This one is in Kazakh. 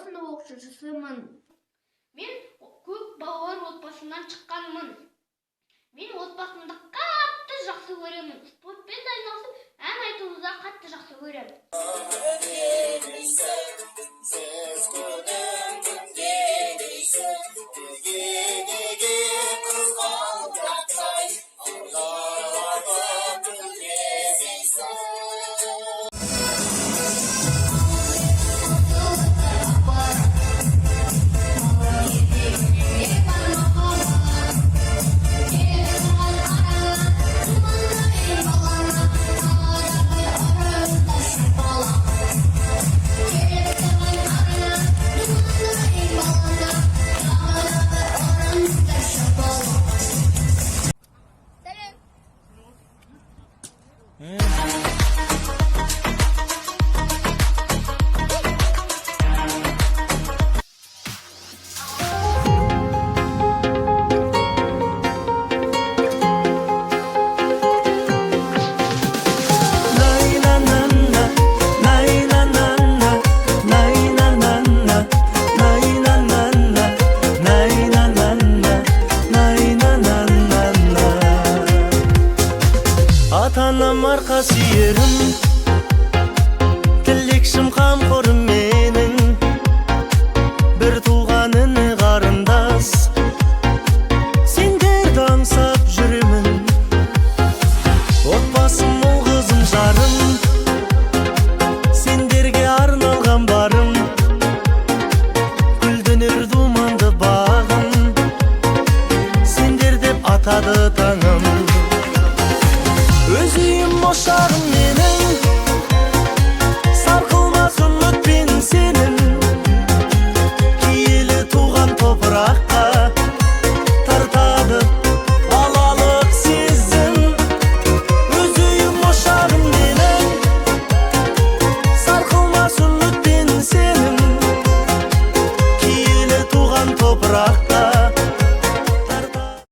сынып оқушысымын. Мен көп балалар отбасынан шыққанмын. Мен отбасымды қатты жақсы көремін. Спортпен айналысып, ән айтуды да қатты жақсы көремін. Ата-анам арқасы ерім, тілекшім қамқорым менің, бір туған іні қарындас, сендерді аңсап жүремін. Отбасым ол қызым жарым, сендерге арналған барым, гүлденер думанды бағым, сендер деп атады таңым. Өз үйім ошағым